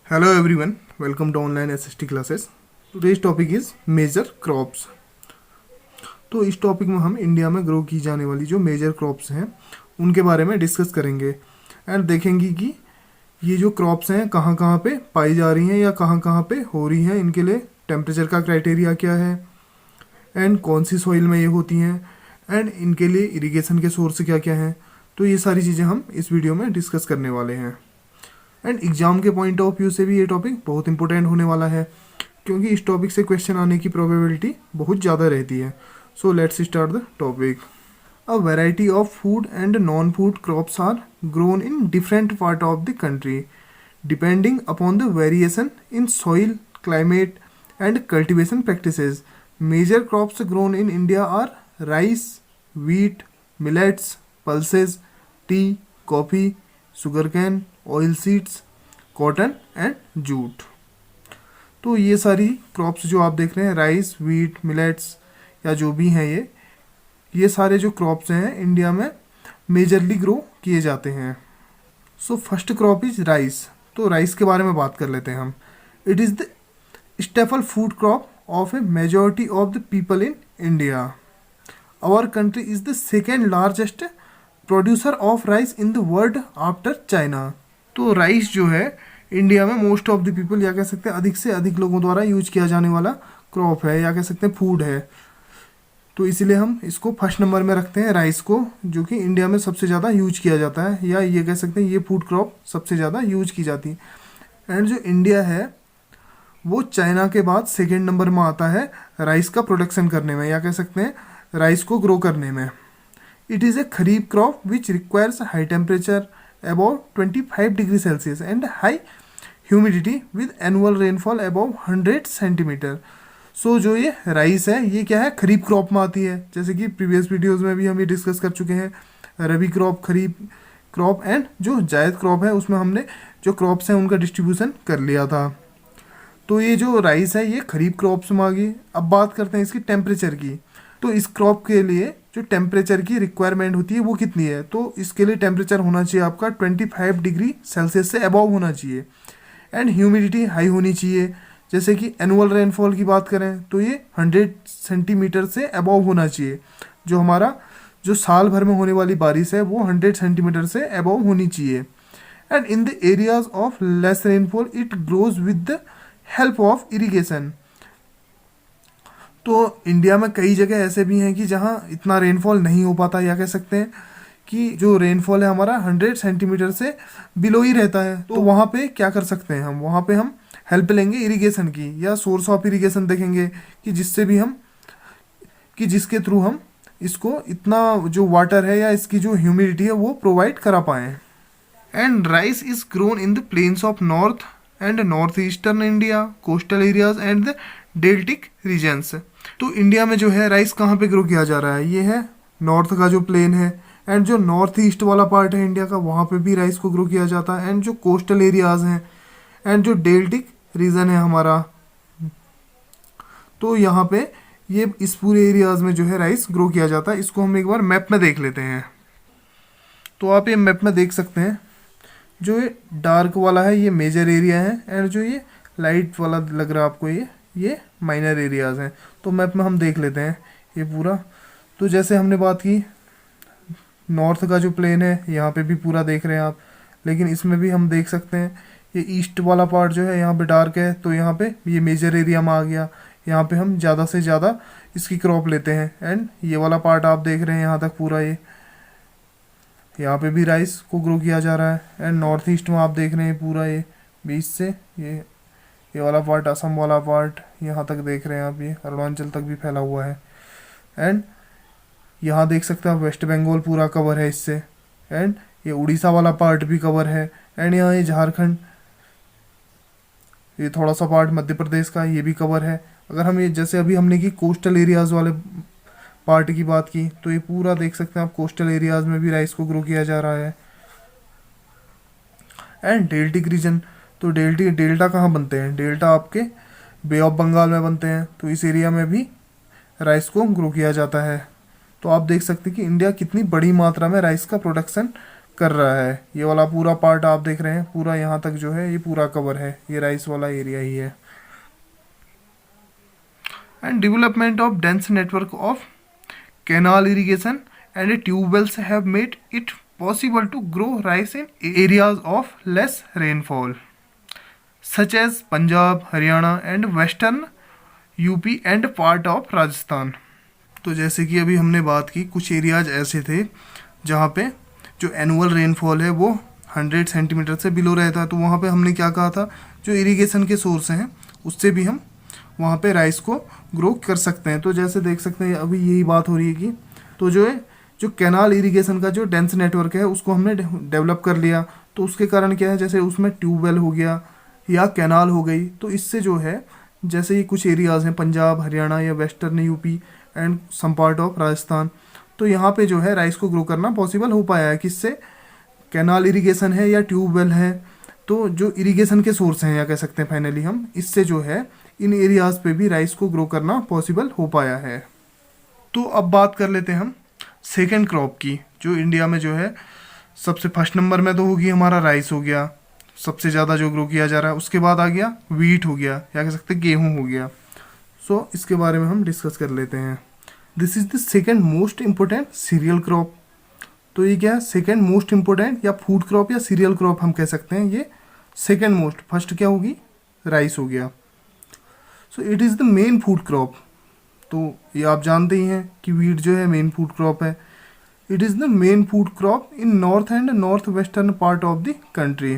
Hello everyone, welcome to online SST classes. Today's topic is major crops. तो इस topic में हम India में ग्रो की जाने वाली जो मेजर क्रॉप्स हैं उनके बारे में डिस्कस करेंगे एंड देखेंगे कि ये जो क्रॉप्स हैं कहाँ कहाँ पे पाई जा रही हैं या कहाँ कहाँ पे हो रही हैं, इनके लिए टेम्परेचर का क्राइटेरिया क्या है एंड कौन सी सॉइल में ये होती हैं एंड इनके लिए इरिगेशन के सोर्स क्या क्या हैं। तो ये सारी चीज़ें हम इस वीडियो में डिस्कस करने वाले हैं एंड एग्जाम के पॉइंट ऑफ व्यू से भी ये टॉपिक बहुत इंपॉर्टेंट होने वाला है क्योंकि इस टॉपिक से क्वेश्चन आने की प्रोबेबिलिटी बहुत ज़्यादा रहती है। So let's start the topic. A variety of food and non food crops are grown in different part of the country depending upon the variation in soil climate and cultivation practices. Major crops grown in India are rice, wheat, millets, pulses, tea, coffee, sugarcane, oil seeds, cotton and jute. तो ये सारी crops जो आप देख रहे हैं, rice, wheat, millets या जो भी हैं, ये सारे जो क्रॉप्स हैं इंडिया में मेजरली ग्रो किए जाते हैं। So first crop is rice. तो राइस के बारे में बात कर लेते हैं हम। It is the staple food crop of a majority of the people in India. Our country is the second largest producer of rice in the world after China. तो राइस जो है इंडिया में मोस्ट ऑफ द पीपल या कह सकते हैं अधिक से अधिक लोगों द्वारा यूज किया जाने वाला क्रॉप है या कह सकते हैं फूड है। तो इसीलिए हम इसको फर्स्ट नंबर में रखते हैं राइस को, जो कि इंडिया में सबसे ज़्यादा यूज किया जाता है या ये कह सकते हैं ये फूड क्रॉप सबसे ज़्यादा यूज की जाती है। एंड जो इंडिया है वो चाइना के बाद सेकेंड नंबर में आता है राइस का प्रोडक्शन करने में या कह सकते हैं राइस को ग्रो करने में। It is a kharif crop which requires high temperature above 25 degree Celsius and high humidity with annual rainfall above 100 centimetre. So जो ये राइस है ये क्या है, खरीफ क्रॉप में आती है। जैसे कि प्रीवियस वीडियोस में भी हम ये डिस्कस कर चुके हैं, रबी क्रॉप, खरीफ क्रॉप एंड जो जायद क्रॉप है उसमें हमने जो क्रॉप्स हैं उनका डिस्ट्रीब्यूशन कर लिया था। तो ये जो राइस है ये खरीफ क्रॉप्स में आ गई। अब बात करते हैं इसकी टेम्परेचर की। तो इस क्रॉप के लिए जो टेम्परेचर की रिक्वायरमेंट होती है वो कितनी है, तो इसके लिए टेम्परेचर होना चाहिए आपका 25 डिग्री सेल्सियस से अबव होना चाहिए एंड ह्यूमिडिटी हाई होनी चाहिए। जैसे कि एनुअल रेनफॉल की बात करें तो ये 100 सेंटीमीटर से अबव होना चाहिए। जो हमारा जो साल भर में होने वाली बारिश है वो 100 सेंटीमीटर से अबव होनी चाहिए। And in the areas of less rainfall it grows with the help of irrigation. तो इंडिया में कई जगह ऐसे भी हैं कि जहाँ इतना रेनफॉल नहीं हो पाता या कह सकते हैं कि जो रेनफॉल है हमारा 100 सेंटीमीटर से बिलो ही रहता है। तो वहाँ पे क्या कर सकते हैं हम, वहाँ पे हम हेल्प लेंगे इरिगेशन की या सोर्स ऑफ इरिगेशन देखेंगे कि जिससे भी हम कि जिसके थ्रू हम इसको इतना जो वाटर है या इसकी जो ह्यूमिडिटी है वो प्रोवाइड करा पाएँ। And rice is grown in the plains of north and north eastern India, coastal areas and the deltaic regions. तो इंडिया में जो है राइस कहाँ पे ग्रो किया जा रहा है, ये है नॉर्थ का जो प्लेन है एंड जो नॉर्थ ईस्ट वाला पार्ट है इंडिया का वहाँ पे भी राइस को ग्रो किया जाता है एंड जो कोस्टल एरियाज हैं एंड जो डेल्टिक रीजन है हमारा, तो यहाँ पे ये इस पूरे एरियाज में जो है राइस ग्रो किया जाता है। इसको हम एक बार मैप में देख लेते हैं। तो आप ये मैप में देख सकते हैं जो ये डार्क वाला है ये मेजर एरिया है एंड जो ये लाइट वाला लग रहा है आपको ये माइनर एरियाज़ हैं। तो मैप में हम देख लेते हैं ये पूरा। तो जैसे हमने बात की नॉर्थ का जो प्लेन है यहाँ पे भी पूरा देख रहे हैं आप, लेकिन इसमें भी हम देख सकते हैं ये ईस्ट वाला पार्ट जो है यहाँ पे डार्क है, तो यहाँ पे ये मेजर एरिया में आ गया। यहाँ पे हम ज़्यादा से ज़्यादा इसकी क्रॉप लेते हैं एंड ये वाला पार्ट आप देख रहे हैं यहाँ तक पूरा ये यहाँ पे भी राइस को ग्रो किया जा रहा है एंड नॉर्थ ईस्ट में आप देख रहे हैं पूरा ये बीच से ये वाला पार्ट, असम वाला पार्ट यहाँ तक देख रहे हैं आप, ये अरुणाचल तक भी फैला हुआ है एंड यहाँ देख सकते हैं आप वेस्ट बंगाल पूरा कवर है इससे एंड ये उड़ीसा वाला पार्ट भी कवर है एंड यहाँ ये झारखंड, ये थोड़ा सा पार्ट मध्य प्रदेश का ये भी कवर है। अगर हम ये जैसे अभी हमने की कोस्टल एरियाज़ वाले पार्ट की बात की तो ये पूरा देख सकते हैं आप कोस्टल एरियाज़ में भी राइस को ग्रो किया जा रहा है। एंड डेल्टिक रीजन, तो डेल्टा कहाँ बनते हैं, डेल्टा आपके बे ऑफ बंगाल में बनते हैं, तो इस एरिया में भी राइस को ग्रो किया जाता है। तो आप देख सकते हैं कि इंडिया कितनी बड़ी मात्रा में राइस का प्रोडक्शन कर रहा है। ये वाला पूरा पार्ट आप देख रहे हैं, पूरा यहाँ तक जो है ये पूरा कवर है, ये राइस वाला एरिया ही है। And development of dense network of canal irrigation and tubewells have made it possible to grow rice in areas of less rainfall such as Punjab, Haryana and western UP and part of Rajasthan. तो जैसे कि अभी हमने बात की, कुछ एरियाज ऐसे थे जहाँ पे जो एनुअल रेनफॉल है वो 100 सेंटीमीटर से बिलो रहता है। तो वहाँ पे हमने क्या कहा था, जो इरिगेशन के सोर्स हैं उससे भी हम वहाँ पे राइस को ग्रो कर सकते हैं। तो जैसे देख सकते हैं अभी यही बात हो रही है कि तो जो कैनाल इरिगेशन का जो डेंस नेटवर्क है उसको हमने डेवलप कर लिया। तो उसके कारण क्या है, जैसे उसमें ट्यूबवेल हो गया या कैनाल हो गई, तो इससे जो है जैसे ये कुछ एरियाज़ हैं पंजाब, हरियाणा या western UP and some part of Rajasthan, तो यहाँ पे जो है राइस को ग्रो करना पॉसिबल हो पाया है। किससे? कैनाल इरिगेशन है या ट्यूबवेल है, तो जो इरिगेशन के सोर्स हैं या कह सकते हैं फाइनली हम, इससे जो है इन एरियाज़ पे भी राइस को ग्रो करना पॉसिबल हो पाया है। तो अब बात कर लेते हैं हम सेकेंड क्रॉप की, जो इंडिया में जो है सबसे फर्स्ट नंबर में तो होगी हमारा राइस हो गया, सबसे ज़्यादा जो ग्रो किया जा रहा है। उसके बाद आ गया वीट हो गया या कह सकते हैं गेहूँ हो गया। सो इसके बारे में हम डिस्कस कर लेते हैं। This is the second most important cereal crop. तो ये क्या है, सेकेंड मोस्ट इम्पोर्टेंट या फूड क्रॉप या सीरियल क्रॉप हम कह सकते हैं। ये सेकेंड मोस्ट, फर्स्ट क्या होगी, राइस हो गया। So it is the main food crop. तो ये आप जानते ही हैं कि वीट जो है मेन फूड क्रॉप है। It is the main food crop in north and north western part of the country.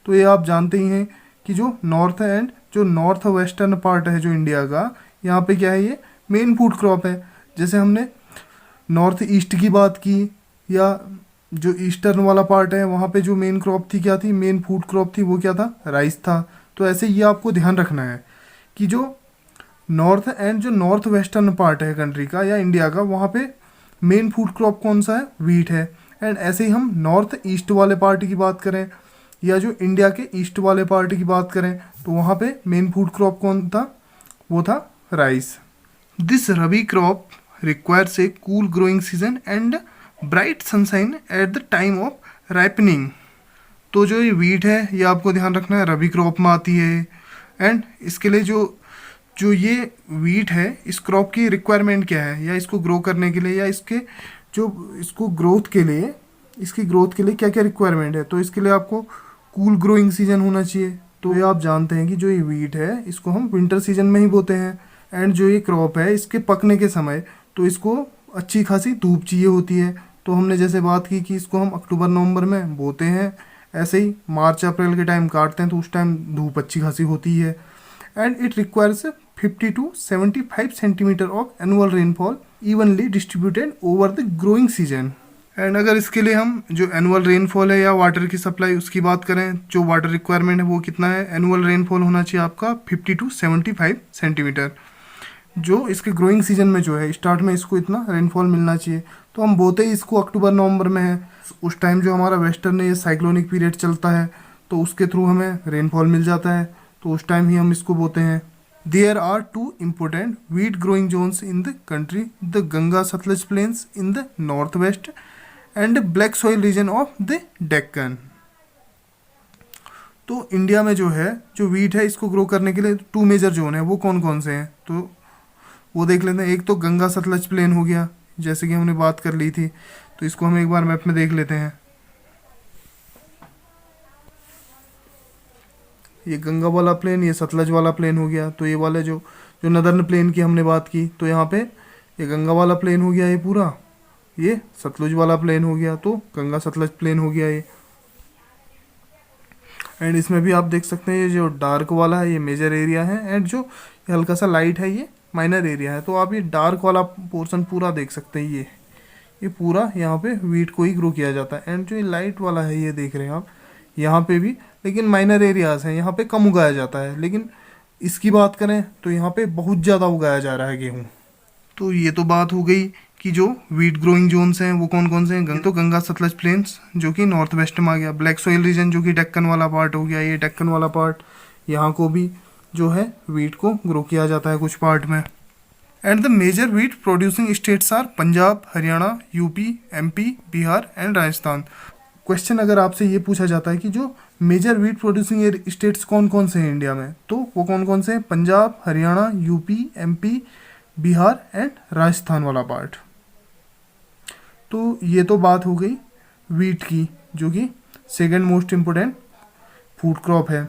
तो ये आप जानते ही हैं कि जो नॉर्थ एंड जो नॉर्थ वेस्टर्न पार्ट है जो इंडिया का, यहाँ पे क्या है, ये मेन फूड क्रॉप है। जैसे हमने नॉर्थ ईस्ट की बात की या जो ईस्टर्न वाला पार्ट है वहाँ पे जो मेन क्रॉप थी क्या थी, मेन फूड क्रॉप थी, वो क्या था, राइस था। तो ऐसे ये आपको ध्यान रखना है कि जो नॉर्थ एंड जो नॉर्थ वेस्टर्न पार्ट है कंट्री का या इंडिया का, वहाँ पे मेन फूड क्रॉप कौन सा है, वीट है। एंड ऐसे ही हम नॉर्थ ईस्ट वाले पार्ट की बात करें या जो इंडिया के ईस्ट वाले पार्ट की बात करें, तो वहाँ पे मेन फूड क्रॉप कौन था, वो था rice. This rabi crop requires a cool growing season and bright sunshine at the time of ripening. तो जो ये वीट है ये आपको ध्यान रखना है रबी क्रॉप में आती है। एंड इसके लिए जो ये वीट है, इस क्रॉप की रिक्वायरमेंट क्या है, या इसको ग्रो करने के लिए या इसको ग्रोथ के लिए, इसकी ग्रोथ के लिए क्या क्या रिक्वायरमेंट है। तो इसके लिए आपको कूल ग्रोइंग सीजन होना चाहिए। तो ये आप जानते हैं कि जो ये वीट है इसको हम विंटर सीजन में ही बोते हैं। एंड जो ये क्रॉप है इसके पकने के समय तो इसको अच्छी खासी धूप चाहिए होती है। तो हमने जैसे बात की कि इसको हम अक्टूबर नवंबर में बोते हैं, ऐसे ही मार्च अप्रैल के टाइम काटते हैं तो उस टाइम धूप अच्छी खासी होती है। And it requires 50 to 75 centimetre of annual rainfall evenly distributed over the growing season. And अगर इसके लिए हम जो एनुअल रेनफॉल है या वाटर की सप्लाई उसकी बात करें, जो वाटर रिक्वायरमेंट है वो कितना है, एनुअल रेनफॉल होना चाहिए आपका 50 to 75 सेंटीमीटर। जो इसके ग्रोइंग सीजन में जो है स्टार्ट में इसको इतना रेनफॉल मिलना चाहिए। तो हम बोते ही इसको अक्टूबर नवंबर में है, उस टाइम जो हमारा वेस्टर्न ये साइक्लोनिक पीरियड चलता है तो उसके थ्रू हमें रेनफॉल मिल जाता है, तो उस टाइम ही हम इसको बोते हैं। There are two important wheat growing zones in the country, the Ganga Satluj plains in the north west and black soil region of the Deccan. तो इंडिया में जो है जो वीट है इसको ग्रो करने के लिए 2 मेजर जोन है, वो कौन कौन से हैं, तो वो देख लेते हैं। एक तो गंगा सतलज प्लेन हो गया, जैसे कि हमने बात कर ली थी, तो इसको हम एक बार मैप में देख लेते हैं। ये गंगा वाला प्लेन, ये सतलज वाला प्लेन हो गया। तो ये वाले जो नदर्न प्लेन की हमने बात की, तो यहाँ पे ये गंगा वाला प्लेन हो गया ये पूरा, ये सतलुज वाला प्लेन हो गया, तो गंगा सतलज प्लेन हो गया ये। एंड इसमें भी आप देख सकते हैं ये जो डार्क वाला है ये मेजर एरिया है, एंड जो हल्का सा लाइट है ये माइनर एरिया है। तो आप ये डार्क वाला पोर्शन पूरा देख सकते हैं, ये पूरा यहाँ पे वीट को ही ग्रो किया जाता है। एंड जो ये लाइट वाला है ये देख रहे हैं आप, यहाँ पे भी लेकिन माइनर एरियाज हैं, यहाँ पे कम उगाया जाता है। लेकिन इसकी बात करें तो यहाँ पे बहुत ज़्यादा उगाया जा रहा है गेहूँ। तो ये तो बात हो गई कि जो वीट ग्रोइंग जोन्स हैं वो कौन कौन से हैं। तो गंगा सतलज प्लेन्स जो कि नॉर्थ वेस्ट में आ गया, ब्लैक सॉइल रीजन जो कि डेक्कन वाला पार्ट हो गया, ये डेक्कन वाला पार्ट, यहाँ को भी जो है वीट को ग्रो किया जाता है कुछ पार्ट में। And the major wheat producing states are Punjab, Haryana, UP, MP, Bihar and Rajasthan. Question अगर आपसे ये पूछा जाता है कि जो मेजर व्हीट प्रोड्यूसिंग स्टेट्स कौन कौन से हैं इंडिया में, तो वो कौन कौन से हैं? Punjab, Haryana, UP, MP, Bihar and Rajasthan वाला पार्ट। तो ये तो बात हो गई वीट की, जो कि second most important food crop है।